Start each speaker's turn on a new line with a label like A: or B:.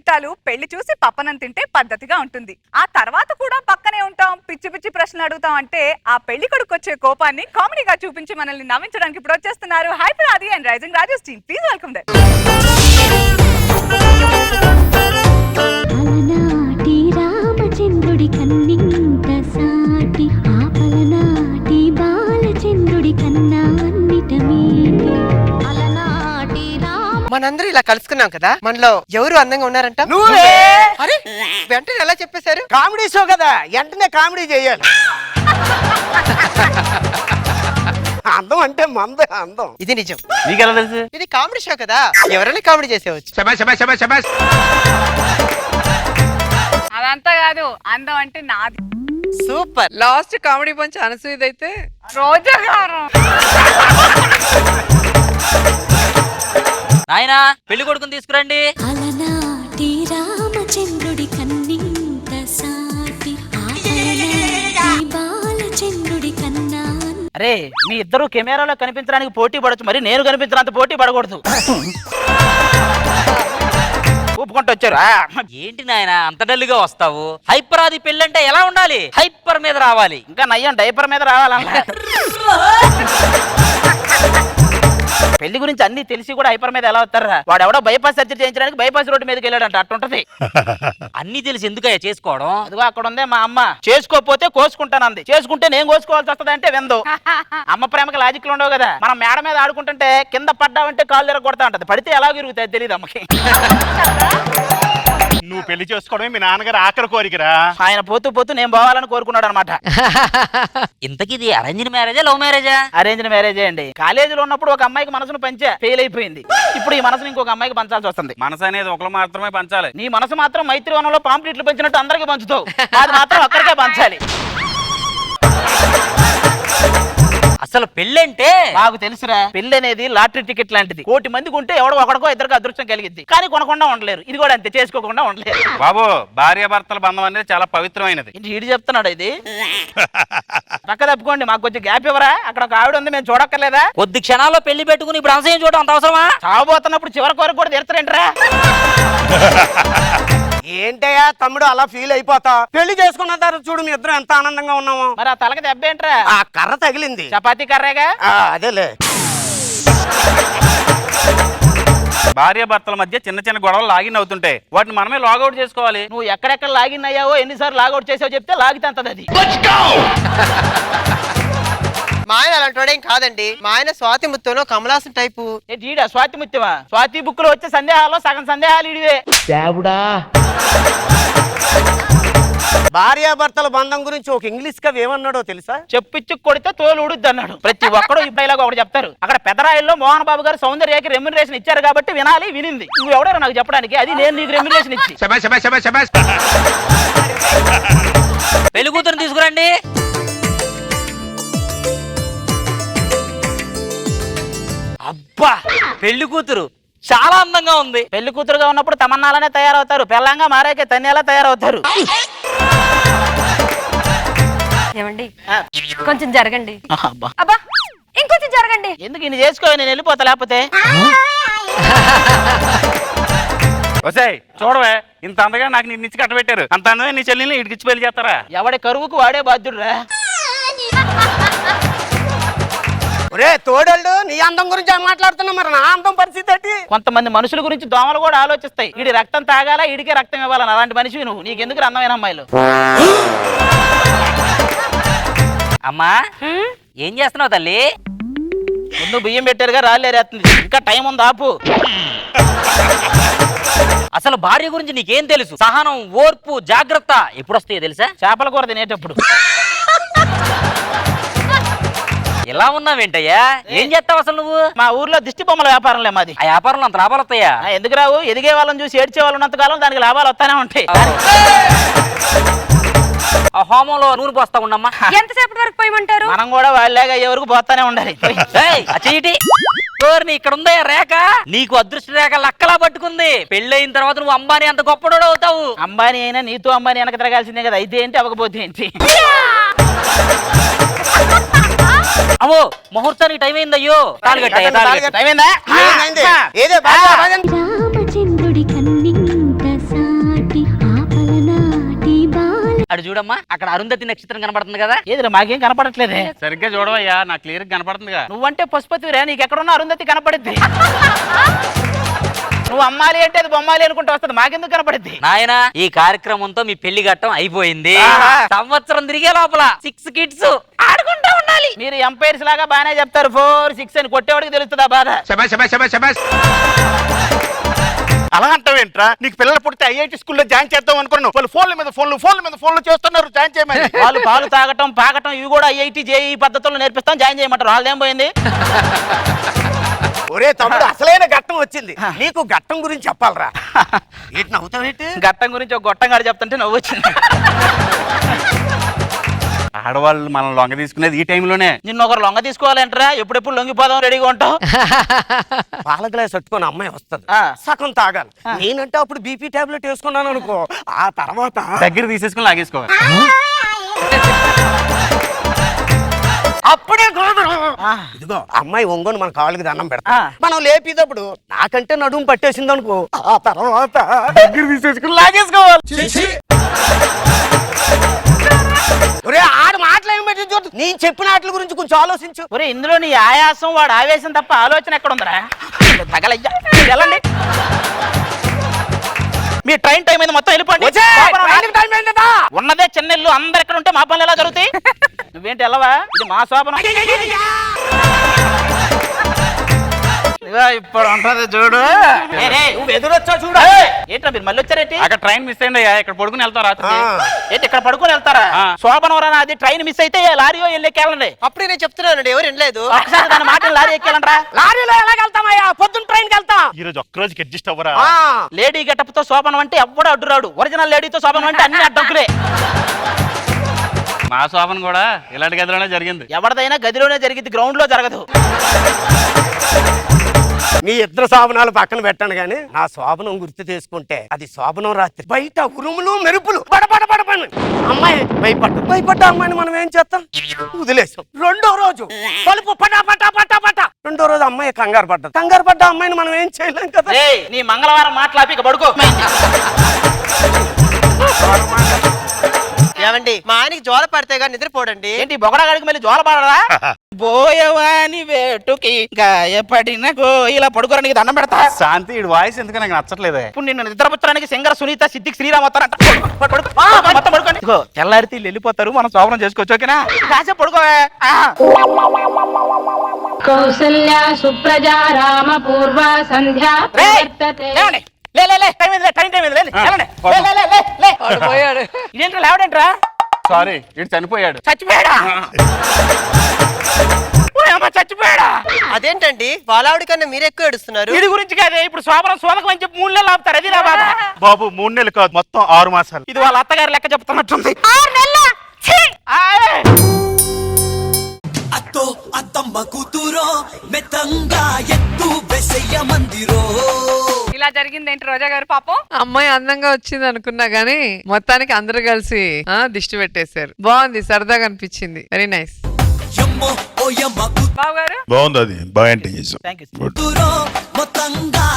A: చుట్టాలు పెళ్లి చూసి పప్పనం తింటే పద్ధతిగా ఉంటుంది. ఆ తర్వాత కూడా పక్కనే ఉంటాం, పిచ్చి పిచ్చి ప్రశ్నలు అడుగుతాం అంటే ఆ పెళ్లి కొడుకు వచ్చే కోపాన్ని కామెడీగా చూపించి మనల్ని నవ్వించడానికి ఇప్పుడు వచ్చేస్తున్నారు hyper Aadi and rising Rajesh team. Please welcome them.
B: అలనాటి రామచంద్రుడి కన్నింత సాటి ఆపలనాటి బాలచంద్రుడి కన్నా అన్నిట మీటి. అలనాటి
C: మనందరూ ఇలా కలుసుకున్నాం కదా, మనలో ఎవరు అందంగా ఉన్నారంట?
D: నువ్వే.
C: అరే వెంటనే ఎలా చెప్పేశారు?
D: కామెడీ షో కదా, వెంటనే కామెడీ చేయాలి. అందం అంటే మంద అందం.
C: ఇది నిజం.
D: నీకెలా తెలుసు?
C: ఇది కామెడీ షో కదా, ఎవరైనా కామెడీ చేసేవచ్చు.
A: అదంతా కాదు, అందం అంటే నాది.
C: సూపర్.
E: లాస్ట్ కామెడీ పంచ్ అనసూయదైతే
A: రోజా గారు.
F: నాయనా పెళ్లి కొడుకుని తీసుకురండి.
B: అలనాటి రామచంద్రుడి కన్నింత సాటి ఆపలనాటి బాలచంద్రుడి కన్నా.
G: అరే మీ ఇద్దరు కెమెరాలో కనిపించడానికి పోటీ పడచ్చు, మరి నేను కనిపించినంత పోటీ పడకూడదు. ఒప్పుకుంటూ వచ్చారు.
F: ఏంటి నాయనా అంత డల్లుగా వస్తావు? హైపర్ ఆది పెళ్ళంటే ఎలా ఉండాలి? హైపర్ మీద రావాలి.
G: ఇంకా నయ్యం డైపర్ మీద రావాలన్నా. పెళ్లి గురించి అన్ని తెలిసి కూడా హైపర్ మీద ఎలా వస్తారా? వాడు ఎవడో బైపాస్ సర్జరీ చేయించడానికి బైపాస్ రోడ్డు మీదకి వెళ్ళాడంట, అట్టుంటది.
F: అన్ని తెలిసి ఎందుకయ్యా చేసుకోవడం?
G: అదిగో అక్కడ ఉందే మా అమ్మ, చేసుకోకపోతే కోసుకుంటానంది, చేసుకుంటే నేను కోసుకోవాల్సి వస్తుంది అంటే విందు. అమ్మ ప్రేమకి లాజిక్లు ఉండవు కదా. మనం మేడ మీద ఆడుకుంటుంటే కింద పడ్డావంటే కాళ్ళు ఎరగొడతా ఉంటది, పడితే ఎలా తిరుగుతాయి తెలియదు అమ్మకి.
H: నువ్వు పెళ్లి చేసుకోవడమే మీ నాన్నగారు ఆఖరి కోరికరా.
G: ఆయన పోతూ పోతూ నేను పోవాలని కోరుకున్నాడు అనమాట.
F: ఇంతకీ ఇది అరేంజ్డ్ మ్యారేజా లవ్ మ్యారేజా?
G: అరేంజ్డ్ మ్యారేజే అండి. కాలేజీలో ఉన్నప్పుడు ఒక అమ్మాయికి మనసును పంచా, ఫెయిల్ అయిపోయింది. ఇప్పుడు ఈ మనసుని ఇంకొక అమ్మాయికి పంచాల్సి వస్తుంది.
H: మనసు అనేది ఒకరు మాత్రమే పంచాలి.
G: నీ మనసు మాత్రం మైత్రివనంలో పాంప్లెట్లు పంచినట్టు అందరికి పంచుతావు, అది మాత్రం ఒక్కరికే పంచాలి.
F: అసలు పెళ్ళంటే
G: నాకు తెలుసురా, పెళ్లి అనేది లాటరీ టికెట్ లాంటిది. 1,000,000 మందికి ఉంటే ఎవడో ఒకడికో ఇద్దరికి అదృష్టం కలిగింది, కానీ కొనకుండా ఉండలేరు. ఇది కూడా అంతే, చేసుకోకుండా ఉండలేరు.
H: బాబు, భార్యాభర్తల బంధం అనేది చాలా పవిత్రమైనది.
G: ఇంటి ఈడు చెప్తున్నాడు ఇది. పక్క తప్పుకోండి, మాకు కొంచెం గ్యాప్ ఇవ్వరా? అక్కడ ఒక ఆవిడ ఉంది, మేము చూడక్కర్లేదా?
F: కొద్ది క్షణాల్లో పెళ్లి పెట్టుకుని ఇప్పుడు అంశం చూడడం అంత అవసరమా?
G: చావబోతున్నప్పుడు చివరి కోరిక కూడా తీర్చరేంట్రా?
D: ఏంటయ్యా తమ్ముడు అలా ఫీల్ అయిపోతా? పెళ్లి చేసుకున్న తర్వాత చూడు మీ ఇద్దరు ఎంత ఆనందంగా ఉన్నాము.
G: మరి ఆ తలకి దెబ్బ ఏంట్రా?
D: ఆ కర్ర తగిలింది.
G: చపాతీ కర్రేగా.
D: అదేలే.
H: భార్యాభర్తల మధ్య చిన్న చిన్న గొడవలు లాగిన్ అవుతుంటాయి, వాటిని మనమే లాగౌట్ చేసుకోవాలి.
G: నువ్వు ఎక్కడెక్కడ లాగిన్ అయ్యావో, ఎన్నిసార్లు లాగౌట్ చేసావో చెప్తే లాగితే అంతది అది.
C: మా ఆయన అలాంటి వాడేం కాదండి. మా ఆయన స్వాతి ముత్యంలో కమలాసన్ టైపు.
G: ఈడ స్వాతి ముత్యమా? స్వాతి బుక్ లో వచ్చే సందేహాల్లో సగం సందేహాలు ఇడివే.
D: భార్యాభర్తల బంధం గురించి ఒక ఇంగ్లీష్ కవి ఏమన్నాడో తెలుసా?
G: చెప్పిచ్చు కొడితే తోలు ఉడుద్ది అన్నాడు. ప్రతి ఒక్కడు ఈ డైలాగ్ ఒకటి చెప్తారు. అక్కడ పెదరాయిల్లో మోహన్ బాబు గారు సౌందర్యకి రెమ్యునరేషన్ ఇచ్చారు కాబట్టి వినాలి, వినింది. నువ్వు ఎవడో నాకు చెప్పడానికి, అది నేను నీకు రెమ్యునరేషన్ ఇచ్చి.
F: పెళ్లి కూతురు తీసుకురండి. అబ్బా, పెళ్లి కూతురు చాలా అందంగా ఉంది.
G: పెళ్లి కూతురుగా ఉన్నప్పుడు తమన్నాలనే తయారవుతారు, పెళ్ళంగా మారాకే తన్నేలా తయారవుతారు.
I: ఏమండి కొంచెం జరగండి.
G: అబ్బా,
I: అబ్బా ఇంకొంచెం జరగండి.
G: ఎందుకు ఇన్ని చేసుకో, నేను వెళ్ళిపోతా లేకపోతే.
H: వసాయ్ చూడవే, ఇంత అందగా నాకు నీ నిచ్చి కట్టబెట్టారు, అంత అందమే నీ చెల్లిని ఇడికిచ్చి పెళ్లి చేస్తారా?
G: ఎవడి కరువుకు వాడే బాధ్యుడు రా.
D: ఒరే తోడళ్ళు, నీ అందం గురించి మాట్లాడుతున్నా, మరి నా అందం పరిస్థితి ఏంటి?
G: కొంతమంది మనుషుల గురించి దోమలు కూడా ఆలోచిస్తాయి. ఈడి రక్తం తాగాలా, ఈడికే రక్తం ఇవ్వాలని. అలాంటి మనిషివి నువ్వు. నీకెందుకు అందమైన అమ్మాయిలు?
F: అమ్మా ఏం చేస్తున్నావు తల్లి?
G: ముందు బియ్యం పెట్టారుగా, రాలేరేస్తుంది. ఇంకా టైం ఉంది, ఆపు.
F: అసలు భార్య గురించి నీకేం తెలుసు? సహనం, ఓర్పు, జాగ్రత్త ఎప్పుడు వస్తాయో తెలుసా?
G: చేపల కూర తినేటప్పుడు.
F: ఎలా ఉన్నావేంటయ్యా? ఏం చేస్తావు అసలు నువ్వు?
G: మా ఊర్లో దిష్టి బొమ్మల వ్యాపారంలే మాది.
F: ఆ వ్యాపారంలో అంత లాభాలు వస్తాయా?
G: ఎందుకు రావు? ఎదిగే వాళ్ళని చూసి ఏడ్చే వాళ్ళు ఉన్నంత కాలం దానికి లాభాలు వస్తానే ఉంటాయి.
F: ఆ హోమంలో నూనె పోస్తా ఉండమ్మా.
I: ఎంతసేపటి వరకు పోయమంటారు?
G: మనం కూడా వాళ్ళగా అయ్యే వరకు పోతానే ఉండాలి.
F: ఇక్కడ ఉందా రేఖ? నీకు అదృష్ట రేఖ లక్కలా పట్టుకుంది. పెళ్ళయిన తర్వాత నువ్వు అంబానీ అంత గొప్పడో అవుతావు.
G: అంబానీ అయినా నీతో అంబానీ వెనక తిరగాల్సిందే కదా. అయితే ఏంటి, అవ్వకపోతే ఏంటి?
F: అమ్మో, ముహూర్తానికి టైం అయిందయ్యో.
B: రామచంద్రుడి కన్నింత
F: అటు చూడమ్మా, అక్కడ అరుంధతి నక్షత్రం కనబడుతుంది కదా.
G: ఏదిరా మాకేం కనపడట్లేదే.
H: సరిగ్గా చూడవయ్యా, నాకు క్లియర్ కనపడుతుందిగా.
G: నువ్వంటే పశుపతిరా, నీకు ఎక్కడున్నా అరుంధతి కనపడిద్ది. నువ్వు అమ్మాలి అంటే అది బొమ్మాలి అనుకుంటూ వస్తుంది, మాకెందుకు కనపడిద్ది.
F: నాయన ఈ కార్యక్రమంతో మీ పెళ్లి ఘట్టం అయిపోయింది. సంవత్సరం తిరిగే లోపల 6 కిడ్స్ ఆడుకుంటూ ఉండాలి.
G: మీరు ఎంపైర్స్ లాగా బాగానే చెప్తారు 4, 6 అని, కొట్టేవాడికి తెలుస్తుందా బాధ.
H: అలా అంటావేంట్రా? నీకు పిల్లలు పుడితే ఐఐటి స్కూల్లో జాయిన్ చేద్దాం అనుకున్నాను. వాళ్ళు ఫోన్ల మీద ఫోన్లు చేస్తున్నారు జాయిన్ చేయమని.
G: వాళ్ళు పాలు తాగటం పాకటం ఇవి కూడా ఐఐటి జేఈ పద్ధతుల్లో నేర్పిస్తాం, జాయిన్ చేయమంటారు. వాళ్ళు ఏం పోయింది.
D: ఒరే తమ్ముడు, అసలైన ఘట్టం వచ్చింది. నీకు ఘట్టం గురించి చెప్పాలరా. ఏంటి నవ్వుతావేంటి?
G: ఘట్టం గురించి ఒక గొట్టం గారు చెప్తుంటే నవ్వు వచ్చింది.
H: ఆడవాళ్ళు మనం లొంగ తీసుకునేది ఈ టైంలోనే.
G: నిన్న ఒకరు లొంగ తీసుకోవాలంటారా? ఎప్పుడెప్పుడు లొంగిపోదాం రెడీగా ఉంటాం.
D: పాల గ్లాస్ పట్టుకొని అమ్మాయి వస్తుంది, సగం తాగాలి. నేనంటే అప్పుడు బీపీ టాబ్లెట్ వేసుకున్నాను అనుకో, ఆ తర్వాత
H: దగ్గర తీసేసుకుని లాగేసుకోవాలి.
D: అప్పుడే ఇదిగో అమ్మాయి ఒంగోని మన కాళ్ళకి దండం పెడతా. మనం లేపేటప్పుడు నాకంటే నడుము పట్టేసింది అనుకో, ఆ తర్వాత దగ్గర తీసేసుకుని లాగేసుకోవాలి. ఒరే ఆడు మాటలేం పెట్టి చూడు, నేను చెప్పిన వాటి గురించి కొంచెం ఆలోచించు.
G: ఒరే ఇందులో నీ ఆయాసం వాడు ఆవేశం తప్ప ఆలోచన ఎక్కడ ఉందరా? తగలయ్యా వెళ్ళండి. మీ ట్రైన్ టైం అయింది, మొత్తం వెళ్ళిపోండి. ఉన్నదే చిన్న ఇల్లు, అందరు ఎక్కడ ఉంటే మా పనులు ఎలా జరుగుతాయి? నువ్వేంటి వెళ్ళవా? ఇది మా శోభనం. ఇప్పుడు ఉంటుంది చూడు.
D: నువ్వు ఎదురొచ్చా చూడు.
G: ఏంటో మీరు మళ్ళీ వచ్చారేంటి?
H: అక్కడ ట్రైన్ మిస్ అయింది అయ్యా, ఇక్కడ పడుకుని వెళ్తాం రాత్రి.
G: ఏంటి ఇక్కడ పడుకొని వెళ్తారా? శోభనం రా, అది ట్రైన్ మిస్ అయితే లారీయో వెళ్ళి ఎక్కాలండి.
C: అప్పుడే నేను చెప్తున్నానండి, ఎవరు వినలేదు.
G: ఒకసారి దాని మాట లారీ ఎక్కాలంటారా?
D: లారీలో ఎలాగెళ్తామయ్యా? పొద్దున్న ట్రైన్కి వెళ్తాం.
H: ఈ రోజు ఒక్క రోజుకి అడ్జస్ట్ అవ్వరా?
G: లేడీ గెటప్ తో శోభనం అంటే ఎవ్వడు అడ్డురాడు. ఒరిజినల్ లేడీతో శోభనం అంటే అన్ని అడ్డంకులే.
H: మా శోభన కూడా ఇలాంటి గదిలోనే జరిగింది.
G: ఎవరిదైనా గదిలోనే జరిగింది, గ్రౌండ్ లో జరగదు.
D: మీ ఇద్దరు శోభనాలు పక్కన పెట్టండి గాని, నా శోభనం గుర్తు చేసుకుంటే అది శోభనం రాత్రి. బయట ఉరుములు మెరుపులు, బడబడబడబడి అమ్మాయి భయపడ్డ అమ్మాయిని మనం ఏం చేస్తాం? వదిలేసాం. రెండో రోజు తలుపు పటా పటా పటా పటా. రెండో రోజు అమ్మాయి కంగారు పడ్డ అమ్మాయిని మనం ఏం చేయలేం కదా.
G: నీ మంగళవారం మాట్లాపి పడుకో.
C: ఏమండి, మా ఆయనకి జ్వర పడితే గానీ నిద్రపోడండి.
G: ఏంటి బొగడగాడికి మళ్ళీ జోల పడరా? బోయవాని వేటుకి గాయపడిన గోయిలా పడుకోరానికి దండం పెడతా.
H: శాంతి ఈ వాయిస్ ఎందుకు నాకు నచ్చట్లేదే.
G: ఇప్పుడు నిన్ను నిద్రపుచ్చడానికి సింగర్ సునీత సిద్దిక్ శ్రీరామ్ వస్తారంట. మొత్తం పడుకోండి. తెల్లారితే వీళ్ళు వెళ్ళిపోతారు, మనం శోభనం చేసుకోవచ్చు. ఓకేనా? కాసేపు పడుకోవే.
I: కౌసల్యా సుప్రజా రామ పూర్వ సంధ్యా ప్రవర్తతే.
G: లేవండి. లే టైం అయింది, ట్రైన్ టైం అయింది.
E: పోయాడు.
G: ఇదేంట్రా లేవడేంట్రా?
H: సారీ, ఇటు చనిపోయాడు.
G: చచ్చిపోయాడా? చచ్చిపోయాడా?
C: అదేంటండి, వాళ్ళ కన్నా మీరు ఎక్కువ ఏడుస్తున్నారు.
G: వీడి గురించి కాదే, ఇప్పుడు శోభనం సోదకం అని చెప్పి 3 నెలలు ఆపుతారు. అది నా బాధ.
H: బాబు 3 నెలలు కాదు, మొత్తం 6 మాసాలు.
G: ఇది వాళ్ళ అత్తగారి లెక్క చెప్తున్నట్టుంది.
J: అత్తో అత్తమ్మ కూతురో మెత్తంగా ఎత్తు వెసయ్య మందిరో.
A: ఇలా జరిగింది ఏంటి రోజా గారు? పాపం
E: అమ్మాయి అందంగా వచ్చింది అనుకున్నా గానీ మొత్తానికి అందరూ కలిసి దిష్టి పెట్టేశారు. బాగుంది, సరదాగా అనిపించింది. Very nice.
A: బాబు గారు
K: బాగుంది, అది బాగా ఎంటర్ చేసాం.
G: Thank you.
J: కూతురో మొత్తంగా